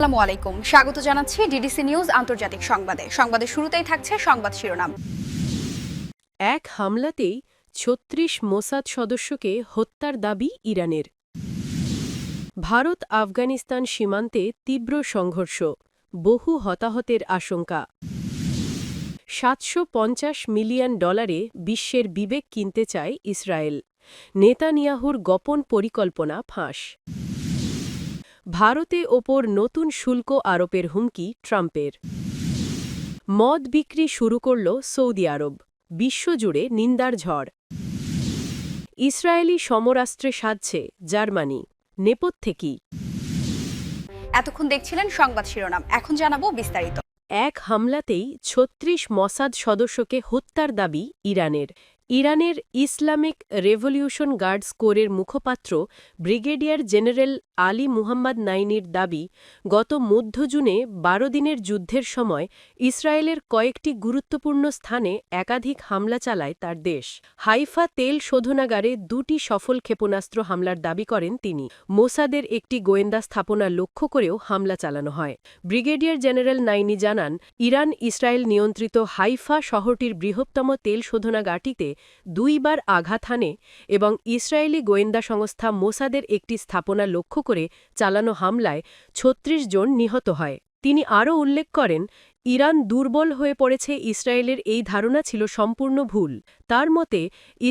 আসসালামু আলাইকুম, স্বাগত জানাচ্ছি ডিডিসি নিউজ আন্তর্জাতিক সংবাদের শুরুতেই থাকছে সংবাদ শিরোনাম। এক হামলাতেই ৩৬ মোসাদ সদস্যকে হত্যার দাবি ইরানের। ভারত আফগানিস্তান সীমান্তে তীব্র সংঘর্ষ, বহু হতাহতের আশঙ্কা। $৭৫০ মিলিয়ন বিশ্বের বিবেক কিনতে চায় ইসরায়েল, নেতানিয়াহুর গোপন পরিকল্পনা ফাঁস। ভারতে ওপর নতুন শুল্ক আরোপের হুমকি ট্রাম্পের। মদ বিক্রি শুরু করল সৌদি আরব, বিশ্বজুড়ে নিন্দার ঝড়। ইসরায়েলি সমরাস্ত্রে সাজছে জার্মানি, নেপথ্যে কি? এতক্ষণ দেখছিলেন সংবাদ শিরোনাম, এখন জানাবো বিস্তারিত। এক হামলাতেই ৩৬ মোসাদ সদস্যকে হত্যার দাবি ইরানের। ইরানের ইসলামিক রেভলিউশন গার্ডস কোরের মুখপাত্র ব্রিগেডিয়ার জেনারেল আলী মুহাম্মদ নাইনির দাবি, গত মধ্য জুনে ১২ দিনের যুদ্ধের সময় ইসরায়েলের কয়েকটি গুরুত্বপূর্ণ স্থানে একাধিক হামলা চালায় তার দেশ। হাইফা তেল শোধনাগারে ২টি সফল ক্ষেপণাস্ত্র হামলার দাবি করেন তিনি। মোসাদের একটি গোয়েন্দা স্থাপনা লক্ষ্য করেও হামলা চালানো হয়। ব্রিগেডিয়ার জেনারেল নাইনি জানান, ইরান ইসরায়েল নিয়ন্ত্রিত হাইফা শহরটির বৃহত্তম তেল শোধনাগারটিতে ২ বার আঘাত হানে এবং ইসরায়েলি গোয়েন্দা সংস্থা মোসাদের একটি স্থাপনা লক্ষ্য করে চালানো হামলায় ৩৬ জন নিহত হয়। তিনি আরও উল্লেখ করেন, ইরান দুর্বল হয়ে পড়েছে ইসরায়েলের এই ধারণা ছিল সম্পূর্ণ ভুল। তার মতে,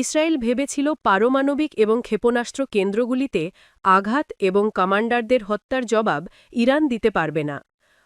ইসরায়েল ভেবেছিল পারমাণবিক এবং ক্ষেপণাস্ত্র কেন্দ্রগুলিতে আঘাত এবং কমান্ডারদের হত্যার জবাব ইরান দিতে পারবে না।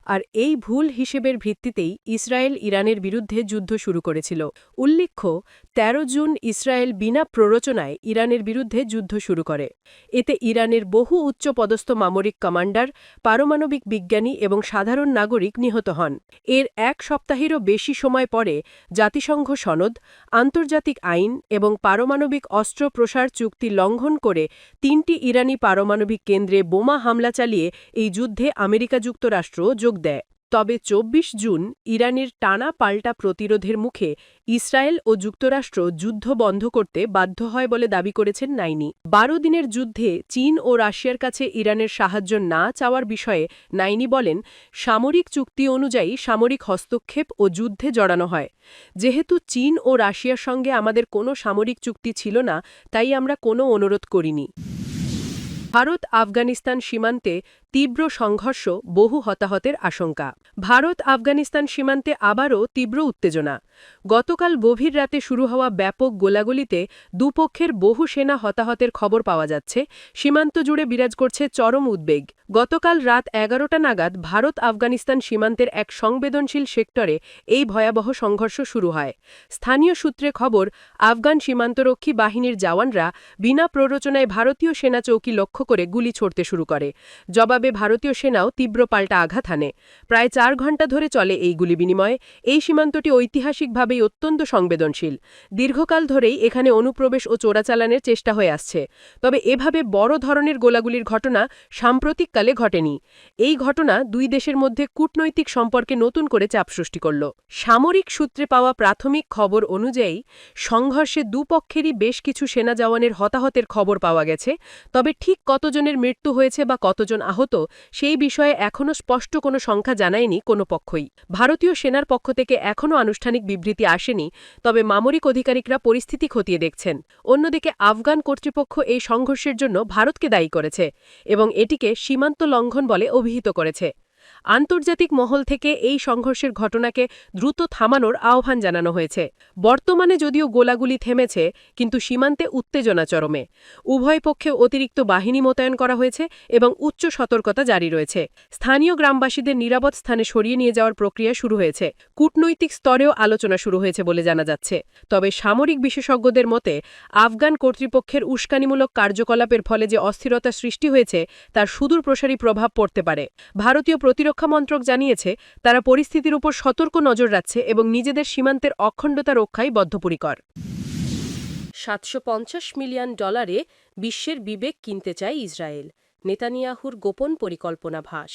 আর এই ভুল হিসেবের ভিত্তিতেই ইসরায়েল ইরানের বিরুদ্ধে যুদ্ধ শুরু করেছিল। উল্লেখ্য, ১৩ জুন ইসরায়েল বিনা প্ররোচনায় ইরানের বিরুদ্ধে যুদ্ধ শুরু করে। এতে ইরানের বহু উচ্চপদস্থ সামরিক কমান্ডার, পারমাণবিক বিজ্ঞানী এবং সাধারণ নাগরিক নিহত হন। এর এক সপ্তাহেরও বেশি সময় পরে জাতিসংঘ সনদ, আন্তর্জাতিক আইন এবং পারমাণবিক অস্ত্র প্রসার চুক্তি লঙ্ঘন করে ৩টি ইরানি পারমাণবিক কেন্দ্রে বোমা হামলা চালিয়ে এই যুদ্ধে আমেরিকা যুক্তরাষ্ট্র যোগ দেয়। তবে ২৪ জুন ইরানের টানা পাল্টা প্রতিরোধের মুখে ইসরায়েল ও যুক্তরাষ্ট্র যুদ্ধ বন্ধ করতে বাধ্য হয় বলে দাবি করেছেন নাইনি। ১২ দিনের যুদ্ধে চীন ও রাশিয়ার কাছে ইরানের সাহায্য না চাওয়ার বিষয়ে নাইনি বলেন, সামরিক চুক্তি অনুযায়ী সামরিক হস্তক্ষেপ ও যুদ্ধে জড়ানো হয়। যেহেতু চীন ও রাশিয়ার সঙ্গে আমাদের কোনো সামরিক চুক্তি ছিল না, তাই আমরা কোনো অনুরোধ করিনি। ভারত আফগানিস্তান সীমান্তে তীব্র সংঘর্ষ, বহু হতাহতের আশঙ্কা। ভারত আফগানিস্তান সীমান্তে আবারও তীব্র উত্তেজনা। গতকাল গভীর রাতে শুরু হওয়া ব্যাপক গোলাগুলিতে দুপক্ষের বহু সেনা হতাহতের খবর পাওয়া যাচ্ছে। সীমান্ত জুড়ে বিরাজ করছে চরম উদ্বেগ। গতকাল রাত ১১টা নাগাদ ভারত আফগানিস্তান সীমান্তের এক সংবেদনশীল সেক্টরে এই ভয়াবহ সংঘর্ষ শুরু হয়। স্থানীয় সূত্রে খবর, আফগান সীমান্তরক্ষী বাহিনীর জওয়ানরা বিনা প্ররোচনায় ভারতীয় সেনা চৌকি লক্ষ্য করে গুলি ছুড়তে শুরু করে। জবাবে ভারতীয় সেনাও তীব্র পাল্টা আঘাত হানে। প্রায় ৪ ঘণ্টা ধরে চলে এই গুলি বিনিময়। এই সীমান্তটি ঐতিহাসিকভাবেই অত্যন্ত সংবেদনশীল। দীর্ঘকাল ধরেই এখানে অনুপ্রবেশ ও চোরাচালানের চেষ্টা হয়ে আসছে। তবে এভাবে বড় ধরনের গোলাগুলির ঘটনা সাম্প্রতিককালে ঘটেনি। এই ঘটনা দুই দেশের মধ্যে কূটনৈতিক সম্পর্কে নতুন করে চাপ সৃষ্টি করল। সামরিক সূত্রে পাওয়া প্রাথমিক খবর অনুযায়ী সংঘর্ষে দুপক্ষেরই বেশ কিছু সেনা জওয়ানের হতাহতের খবর পাওয়া গেছে। তবে ঠিক কতজনের মৃত্যু হয়েছে বা কতজন আহত, সেই বিষয়ে এখনও স্পষ্ট কোনো সংখ্যা জানায়নি কোনো পক্ষই। ভারতীয় সেনার পক্ষ থেকে এখনও আনুষ্ঠানিক বিবৃতি আসেনি, তবে সামরিক আধিকারিকরা পরিস্থিতি খতিয়ে দেখছেন। অন্যদিকে আফগান কর্তৃপক্ষ এই সংঘর্ষের জন্য ভারতকে দায়ী করেছে এবং এটিকে সীমান্ত লঙ্ঘন বলে অভিহিত করেছে। আন্তর্জাতিক মহল থেকে এই সংঘর্ষের ঘটনাকে দ্রুত থামানোর আহ্বান জানানো হয়েছে। বর্তমানে যদিও গোলাগুলি থেমেছে, কিন্তু সীমান্তে উত্তেজনা চরমে। উভয় পক্ষে অতিরিক্ত বাহিনী মোতায়েন করা হয়েছে এবং উচ্চ সতর্কতা জারি রয়েছে। স্থানীয় গ্রামবাসীদের নিরাপদ স্থানে সরিয়ে নিয়ে যাওয়ার প্রক্রিয়া শুরু হয়েছে। কূটনৈতিক স্তরেও আলোচনা শুরু হয়েছে বলে জানা যাচ্ছে। তবে সামরিক বিশেষজ্ঞদের মতে, আফগান কর্তৃপক্ষের উস্কানিমূলক কার্যকলাপের ফলে যে অস্থিরতা সৃষ্টি হয়েছে, তার সুদূর প্রসারী প্রভাব পড়তে পারে। ভারতীয় প্রতিরক্ষা মন্ত্রক জানিয়েছে, তারা পরিস্থিতির উপর সতর্ক নজর রাখছে এবং নিজেদের সীমান্তের অখণ্ডতা রক্ষায় বদ্ধপরিকর। $৭৫০ মিলিয়ন বিশ্বের বিবেক কিনতে চায় ইসরায়েল, নেতানিয়াহুর গোপন পরিকল্পনা ফাঁস।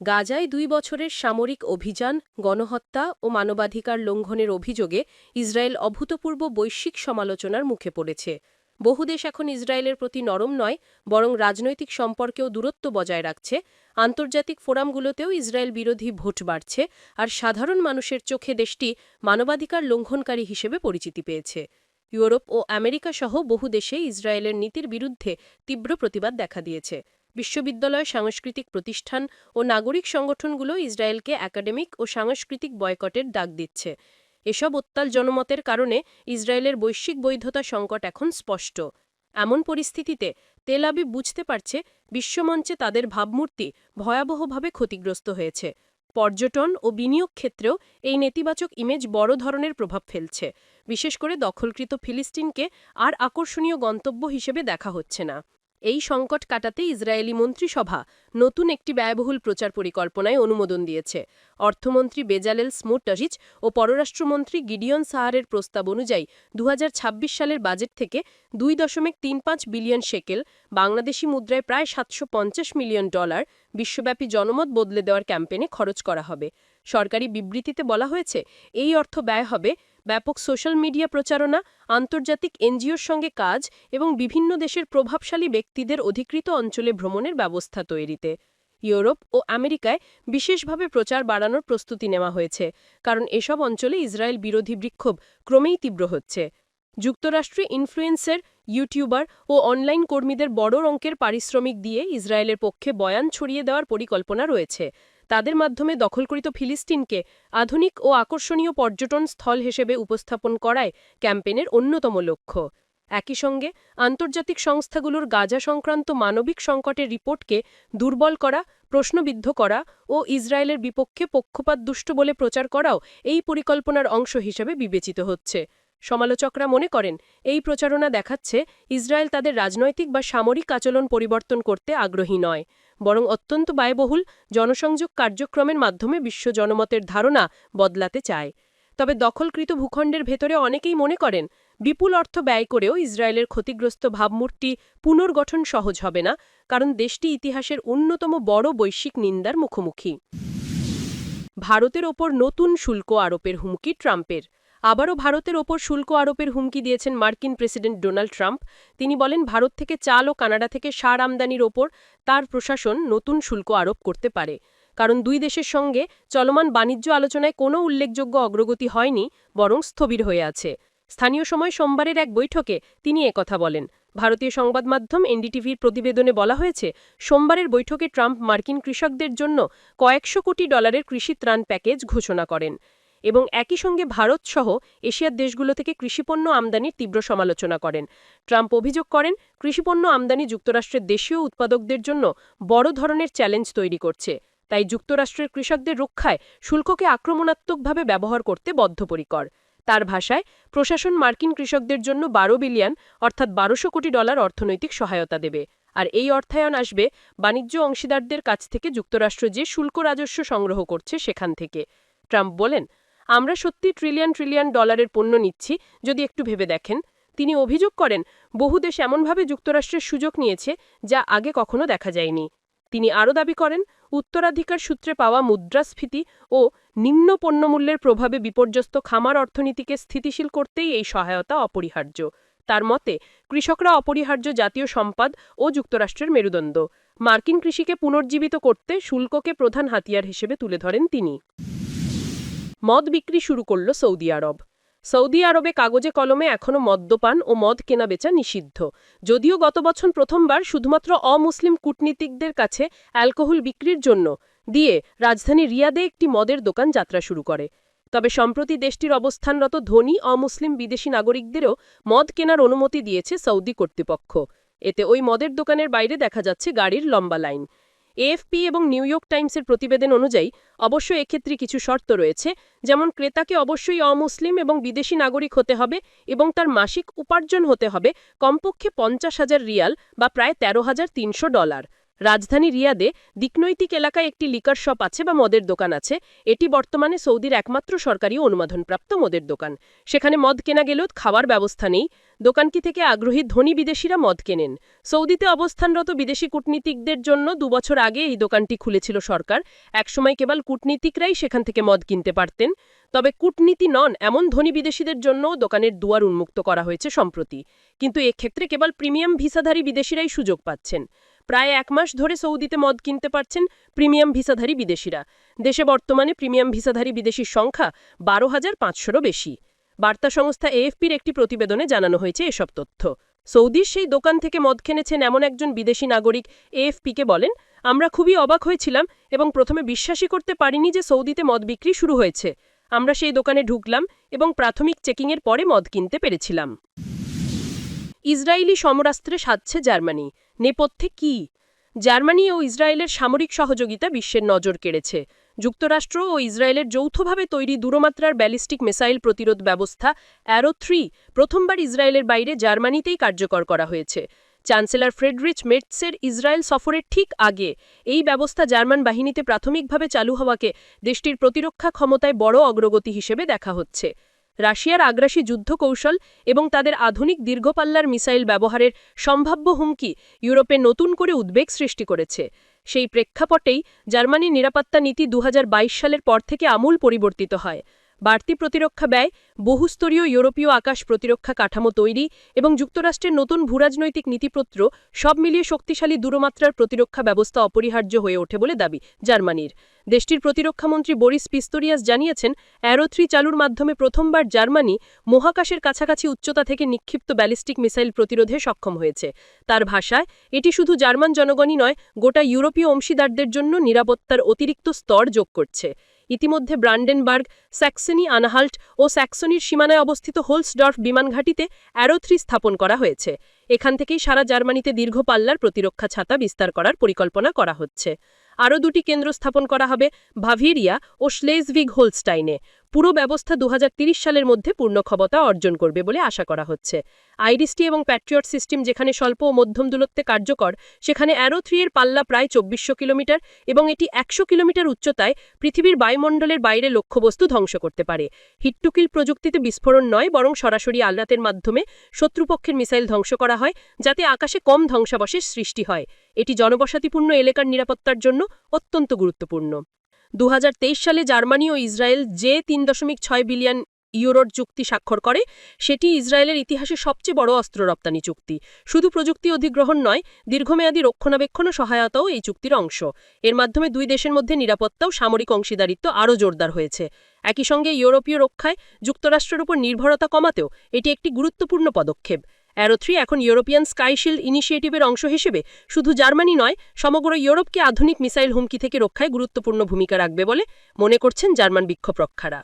গাজায় ২ বছরের সামরিক অভিযান, গণহত্যা ও মানবাধিকার লঙ্ঘনের অভিযোগে ইসরায়েল অভূতপূর্ব বৈশ্বিক সমালোচনার মুখে পড়েছে। বহু দেশ এখন ইসরায়েলের প্রতি নরম নয়, বরং রাজনৈতিক সম্পর্কেও দূরত্ব বজায় রাখছে। আন্তর্জাতিক ফোরামগুলোতেও ইসরায়েল বিরোধী ভোট বাড়ছে, আর সাধারণ মানুষের চোখে দেশটি মানবাধিকার লঙ্ঘনকারী হিসেবে পরিচিতি পেয়েছে। ইউরোপ ও আমেরিকা সহ বহু দেশে ইসরায়েলের নীতির বিরুদ্ধে তীব্র প্রতিবাদ দেখা দিয়েছে। বিশ্ববিদ্যালয়, সাংস্কৃতিক প্রতিষ্ঠান ও নাগরিক সংগঠনগুলো ইসরায়েলকে একাডেমিক ও সাংস্কৃতিক বয়কটের ডাক দিচ্ছে। এসব উত্তাল জনমতের কারণে ইসরায়েলের বৈশ্বিক বৈধতা সংকট এখন স্পষ্ট। এমন পরিস্থিতিতে তেল আবিব বুঝতে পারছে বিশ্বমঞ্চে তাদের ভাবমূর্তি ভয়াবহভাবে ক্ষতিগ্রস্ত হয়েছে। পর্যটন ও বিনিয়োগ ক্ষেত্রেও এই নেতিবাচক ইমেজ বড় ধরনের প্রভাব ফেলছে। বিশেষ করে দখলকৃত ফিলিস্তিনকে আর আকর্ষণীয় গন্তব্য হিসেবে দেখা হচ্ছে না। এই সংকট কাটাতে ইসরায়েলি মন্ত্রিসভা নতুন একটি ব্যয়বহুল প্রচার পরিকল্পনায় অনুমোদন দিয়েছে। অর্থমন্ত্রী বেজালেল স্মোট্রিচ ও পররাষ্ট্রমন্ত্রী গিডিয়ন সাহারের প্রস্তাব অনুযায়ী ২০২৬ সালের বাজেট থেকে ২.৩৫ বিলিয়ন শেকেল, বাংলাদেশি মুদ্রায় প্রায় $৭৫০ মিলিয়ন, বিশ্বব্যাপী জনমত বদলে দেওয়ার ক্যাম্পেইনে খরচ করা হবে। সরকারি বিবৃতিতে বলা হয়েছে, এই অর্থ ব্যয় হবে ব্যাপক সোশ্যাল মিডিয়া প্রচারণা, আন্তর্জাতিক এনজিওর সঙ্গে কাজ এবং বিভিন্ন দেশের প্রভাবশালী ব্যক্তিদের অধিকৃত অঞ্চলে ভ্রমণের ব্যবস্থা তৈরিতে। ইউরোপ ও আমেরিকায় বিশেষভাবে প্রচার বাড়ানোর প্রস্তুতি নেওয়া হয়েছে, কারণ এসব অঞ্চলে ইসরায়েল বিরোধী বিক্ষোভ ক্রমেই তীব্র হচ্ছে। যুক্তরাষ্ট্রে ইনফ্লুয়েন্সার, ইউটিউবার ও অনলাইন কর্মীদের বড় অঙ্কের পারিশ্রমিক দিয়ে ইসরায়েলের পক্ষে বয়ান ছড়িয়ে দেওয়ার পরিকল্পনা রয়েছে। তাদের মাধ্যমে দখলকৃত ফিলিস্তিনকে আধুনিক ও আকর্ষণীয় পর্যটন স্থল হিসেবে উপস্থাপন করাই ক্যাম্পেইনের অন্যতম লক্ষ্য। একই সঙ্গে আন্তর্জাতিক সংস্থাগুলোর গাজা সংক্রান্ত মানবিক সংকটের রিপোর্টকে দুর্বল করা, প্রশ্নবিদ্ধ করা ও ইসরায়েলের বিপক্ষে পক্ষপাতদুষ্ট বলে প্রচার করাও এই পরিকল্পনার অংশ হিসেবে বিবেচিত হচ্ছে। সমালোচকরা মনে করেন, এই প্রচারণা দেখাচ্ছে ইসরায়েল তাদের রাজনৈতিক বা সামরিক আচরণ পরিবর্তন করতে আগ্রহী নয়, বরং অত্যন্ত ব্যয়বহুল জনসংযোগ কার্যক্রমের মাধ্যমে বিশ্ব জনমতের ধারণা বদলাতে চায়। তবে দখলকৃত ভূখণ্ডের ভেতরে অনেকেই মনে করেন, বিপুল অর্থ ব্যয় করেও ইসরায়েলের ক্ষতিগ্রস্ত ভাবমূর্তি পুনর্গঠন সহজ হবে না, কারণ দেশটি ইতিহাসের অন্যতম বড় বৈশ্বিক নিন্দার মুখোমুখি। ভারতের ওপর নতুন শুল্ক আরোপের হুমকি ট্রাম্পের। আবারও ভারতের ওপর শুল্ক আরোপের হুমকি দিয়েছেন মার্কিন প্রেসিডেন্ট ডোনাল্ড ট্রাম্প। তিনি বলেন, ভারত থেকে চাল ও কানাডা থেকে সার আমদানির ওপর তার প্রশাসন নতুন শুল্ক আরোপ করতে পারে, কারণ দুই দেশের সঙ্গে চলমান বাণিজ্য আলোচনায় কোনো উল্লেখযোগ্য অগ্রগতি হয়নি, বরং স্থবির হয়ে আছে। স্থানীয় সময় সোমবারের এক বৈঠকে তিনি একথা বলেন। ভারতীয় সংবাদ মাধ্যম এনডিটিভির প্রতিবেদনে বলা হয়েছে, সোমবারের বৈঠকে ট্রাম্প মার্কিন কৃষকদের জন্য কয়েকশো কোটি ডলারের কৃষি ত্রাণ প্যাকেজ ঘোষণা করেন এবং একই সঙ্গে ভারত সহ এশিয়ার দেশগুলো থেকে কৃষিপণ্য আমদানির তীব্র সমালোচনা করেন। ট্রাম্প অভিযোগ করেন, কৃষিপণ্য আমদানি যুক্তরাষ্ট্রের দেশীয় উৎপাদকদের জন্য বড় ধরনের চ্যালেঞ্জ তৈরি করছে, তাই যুক্তরাষ্ট্রের কৃষকদের রক্ষায় শুল্ককে আক্রমণাত্মকভাবে ব্যবহার করতে বদ্ধপরিকর। তার ভাষায়, প্রশাসন মার্কিন কৃষকদের জন্য 12 বিলিয়ন অর্থাৎ $1200 কোটি অর্থনৈতিক সহায়তা দেবে, আর এই অর্থায়ন আসবে বাণিজ্য অংশীদারদের কাছ থেকে যুক্তরাষ্ট্র যে শুল্ক রাজস্ব সংগ্রহ করছে সেখান থেকে। ট্রাম্প বলেন, আমরা সত্যি ট্রিলিয়ন ট্রিলিয়ন ডলারের পণ্য নিচ্ছি, যদি একটু ভেবে দেখেন। তিনি অভিযোগ করেন, বহু দেশ এমনভাবে যুক্তরাষ্ট্রের সুযোগ নিয়েছে যা আগে কখনো দেখা যায়নি। তিনি আরও দাবি করেন, উত্তরাধিকার সূত্রে পাওয়া মুদ্রাস্ফীতি ও নিম্ন পণ্যমূল্যের প্রভাবে বিপর্যস্ত খামার অর্থনীতিকে স্থিতিশীল করতেই এই সহায়তা অপরিহার্য। তার মতে, কৃষকরা অপরিহার্য জাতীয় সম্পদ ও যুক্তরাষ্ট্রের মেরুদণ্ড। মার্কিন কৃষিকে পুনর্জীবিত করতে শুল্ককে প্রধান হাতিয়ার হিসেবে তুলে ধরেন তিনি। মদ বিক্রি শুরু করল সৌদি আরব। সৌদি আরবে কাগজে কলমে এখনও মদ্যপান ও মদ কেনাবেচা নিষিদ্ধ, যদিও গত বছর প্রথমবার শুধুমাত্র অমুসলিম কূটনীতিকদের কাছে অ্যালকোহল বিক্রির জন্য দিয়ে রাজধানী রিয়াদে একটি মদের দোকান যাত্রা শুরু করে। তবে সম্প্রতি দেশটির অবস্থানরত ধনী অমুসলিম বিদেশি নাগরিকদেরও মদ কেনার অনুমতি দিয়েছে সৌদি কর্তৃপক্ষ। এতে ওই মদের দোকানের বাইরে দেখা যাচ্ছে গাড়ির লম্বা লাইন। এএফপি এবং নিউ ইয়র্ক টাইমসের প্রতিবেদন অনুযায়ী অবশ্য এক্ষেত্রে কিছু শর্ত রয়েছে, যেমন ক্রেতাকে অবশ্যই অমুসলিম এবং বিদেশি নাগরিক হতে হবে এবং তার মাসিক উপার্জন হতে হবে কমপক্ষে 50,000 রিয়াল বা প্রায় $13,300। রাজধানী রিয়াদে দিকনৈতিক এলাকায় একটি লিকার শপ আছে বা মদের দোকান আছে। এটি বর্তমানে সৌদির একমাত্র সরকারি অনুমোদনপ্রাপ্ত মদের দোকান। সেখানে মদ কেনা গেলেও খাওয়ার ব্যবস্থা নেই। দোকানটি থেকে আগ্রহী ধনী বিদেশিরা মদ কেনেন। সৌদিতে অবস্থানরত বিদেশি কূটনীতিকদের জন্য 2 বছর আগে এই দোকানটি খুলেছিল সরকার। একসময় কেবল কূটনীতিকরাই সেখান থেকে মদ কিনতে পারতেন। তবে কূটনীতি নন এমন ধনী বিদেশিদের জন্য দোকানের দুয়ার উন্মুক্ত করা হয়েছে সম্প্রতি। কিন্তু এক্ষেত্রে কেবল প্রিমিয়াম ভিসাধারী বিদেশিরাই সুযোগ পাচ্ছেন। প্রায় 1 মাস ধরে সৌদিতে মদ কিনতে পারছেন প্রিমিয়াম ভিসাধারী বিদেশিরা। দেশে বর্তমানে প্রিমিয়াম ভিসাধারী বিদেশির সংখ্যা 12,500-রও বেশি। বার্তা সংস্থা এএফপির একটি প্রতিবেদনে জানানো হয়েছে এসব তথ্য। সৌদির সেই দোকান থেকে মদ কিনেছেন এমন একজন বিদেশি নাগরিক এএফপিকে বলেন, আমরা খুবই অবাক হয়েছিলাম এবং প্রথমে বিশ্বাসই করতে পারিনি যে সৌদিতে মদ বিক্রি শুরু হয়েছে। আমরা সেই দোকানে ঢুকলাম এবং প্রাথমিক চেকিংয়ের পরে মদ কিনতে পেরেছিলাম। ইসরায়েলি সমরাস্ত্রে সাজছে জার্মানি। নেপথ্যে কি? জার্মানি ও ইসরায়েলের সামরিক সহযোগিতা বিশ্বের নজর কেড়েছে। যুক্তরাষ্ট্র ও ইসরায়েলের যৌথভাবে তৈরি দূরমাত্রার ব্যালিস্টিক মিসাইল প্রতিরোধ ব্যবস্থা অ্যারো 3 প্রথমবার ইসরায়েলের বাইরে জার্মানিতেই কার্যকর করা হয়েছে। চ্যান্সেলর ফ্রেডরিচ মের্টসের ইসরায়েল সফরের ঠিক আগে এই ব্যবস্থা জার্মান বাহিনীতে প্রাথমিকভাবে চালু হওয়াকে দেশটির প্রতিরক্ষা ক্ষমতায় বড় অগ্রগতি হিসেবে দেখা হচ্ছে। রাশিয়ার আগ্রাসী যুদ্ধ কৌশল এবং তাদের আধুনিক দীর্ঘপাল্লার মিসাইল ব্যবহারের সম্ভাব্য হুমকি ইউরোপে নতুন করে উদ্বেগ সৃষ্টি করেছে। সেই প্রেক্ষাপটেই জার্মানির নিরাপত্তা নীতি 2022 সালের পর থেকে আমূল পরিবর্তিত হয়। বাড়তি প্রতিরক্ষা ব্যয়, বহুস্তরীয় ইউরোপীয় আকাশ প্রতিরক্ষা কাঠামো তৈরি এবং যুক্তরাষ্ট্রের নতুন ভূরাজনৈতিক নীতিপত্র সব মিলিয়ে শক্তিশালী দূরমাত্রার প্রতিরক্ষা ব্যবস্থা অপরিহার্য হয়ে ওঠে বলে দাবি জার্মানির। দেশটির প্রতিরক্ষামন্ত্রী বরিস পিস্তোরিয়াস জানিয়েছেন, অ্যারো 3 চালুর মাধ্যমে প্রথমবার জার্মানি মহাকাশের কাছাকাছি উচ্চতা থেকে নিক্ষিপ্ত ব্যালিস্টিক মিসাইল প্রতিরোধে সক্ষম হয়েছে। তার ভাষায়, এটি শুধু জার্মান জনগণই নয়, গোটা ইউরোপীয় অংশীদারদের জন্য নিরাপত্তার অতিরিক্ত স্তর যোগ করছে। ইতিমধ্যে ব্রান্ডেনবার্গ, স্যাক্সনি আনহাল্ট ও স্যাক্সনির সীমানায় অবস্থিত হোলসডর্ফ বিমানঘাঁটিতে অ্যারো 3 স্থাপন করা হয়েছে। এখান থেকেই সারা জার্মানিতে দীর্ঘ পাল্লার প্রতিরক্ষা ছাতা বিস্তার করার পরিকল্পনা করা হচ্ছে। আরও 2টি কেন্দ্র স্থাপন করা হবে বাভারিয়া ও শ্লেজভিগ হোলস্টাইনে। পুরো ব্যবস্থা 2030 সালের মধ্যে পূর্ণ ক্ষমতা অর্জন করবে বলে আশা করা হচ্ছে। আইরিসটি এবং প্যাট্রিয়ট সিস্টেম যেখানে স্বল্প ও মধ্যম দূরত্বে কার্যকর, সেখানে অ্যারো 3 এর পাল্লা প্রায় 2400 কিলোমিটার এবং এটি 100 কিলোমিটার উচ্চতায় পৃথিবীর বায়ুমণ্ডলের বাইরে লক্ষ্যবস্তু ধ্বংস করতে পারে। হিট-টু-কিল প্রযুক্তিতে বিস্ফোরণ নয়, বরং সরাসরি আঘাতের মাধ্যমে শত্রুপক্ষের মিসাইল ধ্বংস করা হয়, যাতে আকাশে কম ধ্বংসাবশেষ সৃষ্টি হয়। এটি জনবসতিপূর্ণ এলাকার নিরাপত্তার জন্য অত্যন্ত গুরুত্বপূর্ণ। 2023 সালে জার্মানি ও ইসরায়েল যে 3.6 বিলিয়ন ইউরোর চুক্তি স্বাক্ষর করে, সেটি ইসরায়েলের ইতিহাসে সবচেয়ে বড় অস্ত্র রপ্তানি চুক্তি। শুধু প্রযুক্তি অধিগ্রহণ নয়, দীর্ঘমেয়াদী রক্ষণাবেক্ষণ ও সহায়তাও এই চুক্তির অংশ। এর মাধ্যমে দুই দেশের মধ্যে নিরাপত্তা ও সামরিক অংশীদারিত্ব আরও জোরদার হয়েছে। একই সঙ্গে ইউরোপীয় রক্ষায় যুক্তরাষ্ট্রের উপর নির্ভরতা কমাতেও এটি একটি গুরুত্বপূর্ণ পদক্ষেপ। অ্যারো 3 এখন ইউরোপিয়ান স্কাইশিল্ড ইনিশিয়েটিভের অংশ হিসেবে শুধু জার্মানি নয়, সমগ্র ইউরোপকে আধুনিক মিসাইল হুমকি থেকে রক্ষায় গুরুত্বপূর্ণ ভূমিকা রাখবে বলে মনে করছেন জার্মান বিক্ষোভরক্ষারা।